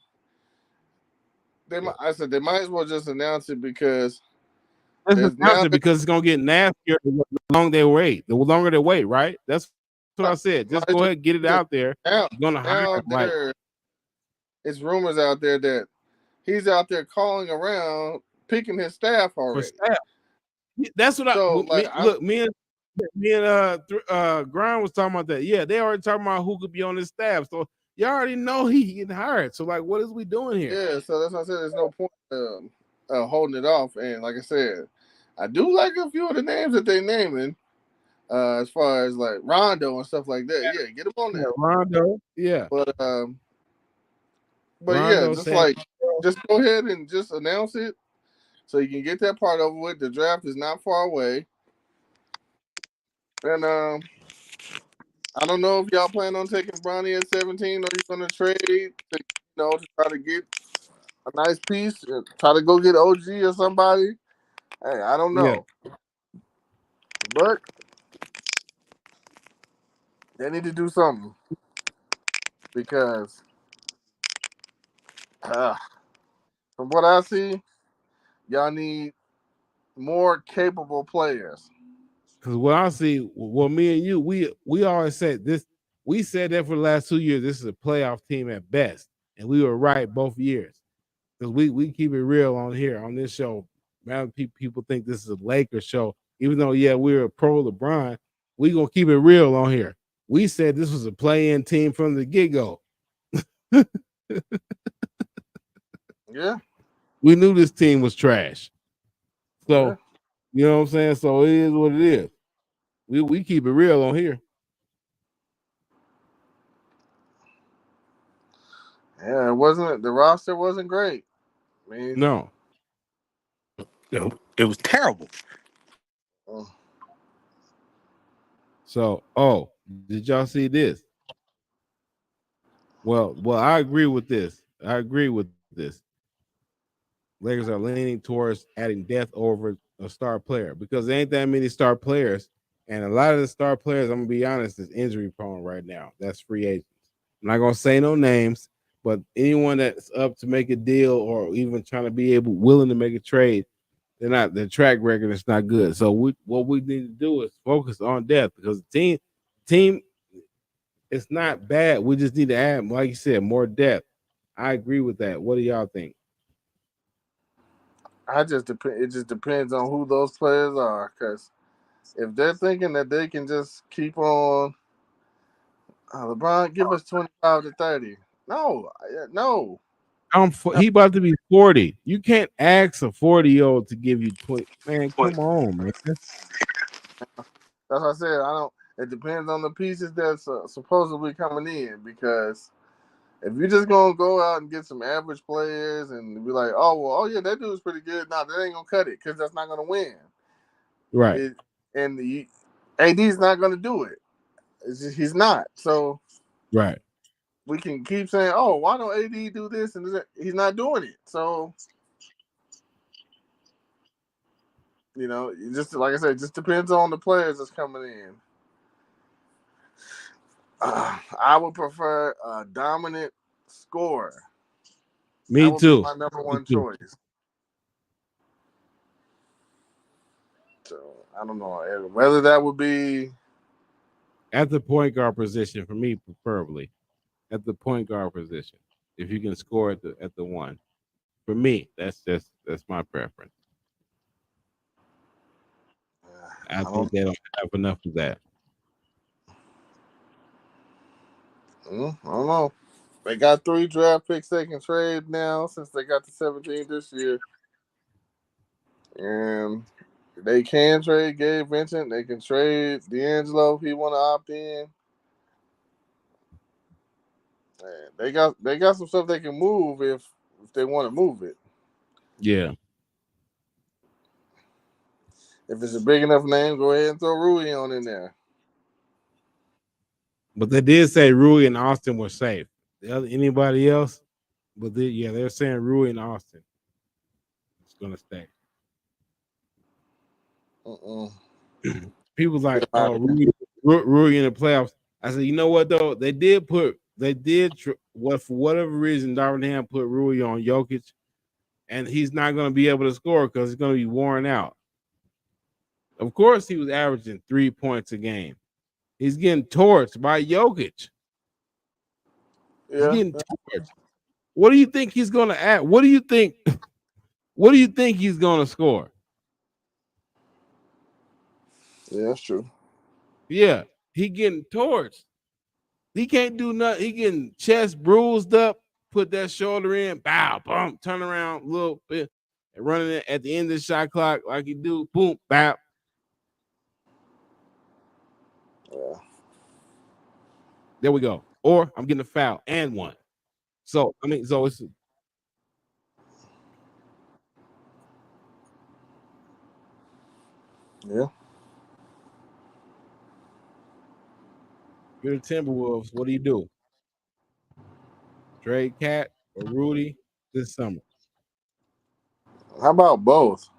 yeah. I said they might as well just announce it because Let's there's announce now it because it's gonna get nastier the longer they wait. The longer they wait, right? That's what I said. might Just as go well ahead and get it just out there. now You're gonna hire now him, like it's rumors out there that he's out there calling around picking his staff for already. staff. That's what I So me, look. Me and Grind was talking about that. Yeah, they already talking about who could be on his staff. So you already know he getting hired. So like, what is we doing here? so that's why I said there's no point holding it off. And like I said, I do like a few of the names that they naming. As far as like Rondo and stuff like that, yeah, get him on Yeah, there. Rondo. Yeah, But yeah, Rondo just saying like just go ahead and just announce it so you can get that part over with. The draft is not far away, and I don't know if y'all plan on taking Bronny at 17 or you're gonna trade to try to get a nice piece, try to go get OG or somebody. Hey, I don't yeah. know, but they need to do something because uh, from what I see, y'all need more capable players. Because what I see, well, me and you, we always said this. We said that for the last 2 years. This is a playoff team at best, and we were right both years. Because we keep it real on here on this show. Man, people think this is a Lakers show, even though yeah we're a pro LeBron. We gonna keep it real on here. We said this was a play-in team from the get-go. Yeah, We knew this team was trash. yeah, So you know what I'm saying. So it is what it is. We keep it real on here. yeah. It wasn't the roster wasn't great. I mean, No. It was terrible. uh, So did y'all see this? Well, I agree with this. I agree with this. Lakers are leaning towards adding depth over a star player because there ain't that many star players, and a lot of the star players, I'm gonna be honest, is injury prone right now. That's free agents. I'm not gonna say no names, but anyone that's up to make a deal or even trying to be willing to make a trade, their track record is not good. So what we need to do is focus on depth because the team it's not bad. We just need to add, like you said, more depth. I agree with that. What do y'all think? it just depends on who those players are. Because if they're thinking that they can just keep on, LeBron, give us 25 to 30. No, no. He about to be 40. You can't ask a 40-year-old to give you 20. Man, come on, man. That's what I said. I don't. It depends on the pieces that's supposedly coming in. Because if you're just gonna go out and get some average players and be like, oh yeah, that dude's pretty good. Nah, that ain't gonna cut it because that's not gonna win. Right, It and AD's not gonna do it. He's not. So right. we can keep saying, "Oh, why don't AD do this?" And this? He's not doing it. So it just like I said, it just depends on the players that's coming in. I would prefer a dominant scorer. Me That would be too. my number Me one too. choice. So I don't know whether that would be At the point guard position for me, preferably at the point guard position. If you can score at the one, for me, that's my preference. I I think don't they don't have enough of that. I don't know. They got 3 draft picks they can trade now since they got the 17 this year, and they can trade Gabe Vincent. They can trade D'Angelo if he want to opt in. And they got some stuff they can move if they want to move it. Yeah, If it's a big enough name, go ahead and throw Rui on in there. but they did say Rui and Austin were safe. Anybody else? But they're saying Rui and Austin is gonna stay. Mm-mm. People Get like, him out oh, of here. Rui in the playoffs. I said, you know what though? What for whatever reason, Darvin Ham put Rui on Jokic, and he's not going to be able to score because he's going to be worn out. Of course, he was averaging 3 points a game. He's getting torched by Jokic. He's Yeah, getting torched. What do you think he's going to add? What do you think? What do you think he's going to score? yeah, that's true. Yeah, he getting torched. He can't do nothing. He getting chest bruised up. Put that shoulder in. Bow, bump, turn around a little bit, and running it at the end of the shot clock like he do. Boom, bow. Yeah, There we go. Or I'm getting a foul and one. So it's yeah. you're the Timberwolves. What do you do? Trade Cat or Rudy this summer? How about both?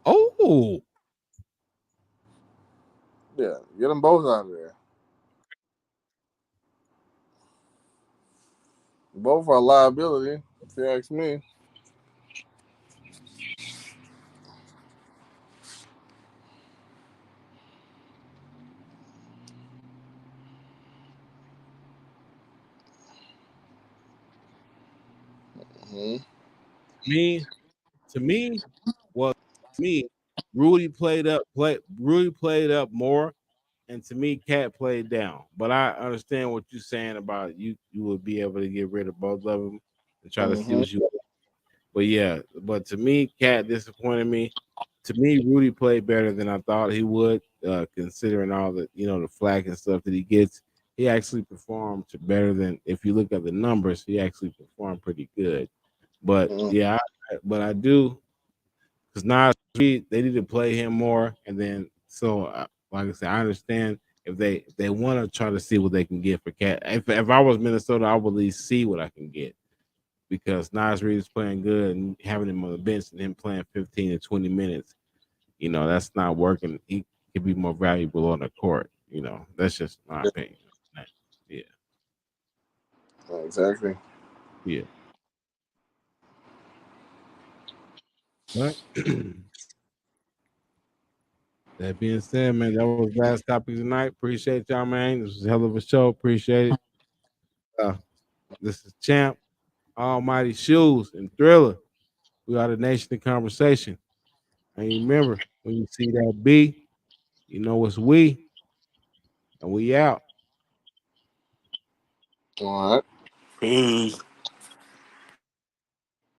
Oh, Yeah, get them both out of there. Both are liability, if you ask me. Mm-hmm. me to me, well, me, Rudy played up more, and to me, Cat played down. But I understand what you're saying about you would be able to get rid of both of them and try to see Mm-hmm. what you. But yeah, but to me, Cat disappointed me. To me, Rudy played better than I thought he would, considering all the the flack and stuff that he gets. He actually performed better than if you look at the numbers. He actually performed pretty good. But yeah, but I do because Nas Reed, they need to play him more, and then like I said, I understand if they want to try to see what they can get for Cat. If I was Minnesota, I would at least see what I can get because Nas Reed is playing good and having him on the bench and him playing 15 to 20 minutes, that's not working. He could be more valuable on the court. That's just my opinion. Yeah, Exactly. yeah. But that being said, man, that was last topic tonight. Appreciate y'all, man. This was a hell of a show. Appreciate it. Uh, this is Champ, Almighty Shoes, and Thriller. We are the nation of conversation. And remember, when you see that B, you know it's we, and we out. All right. Peace.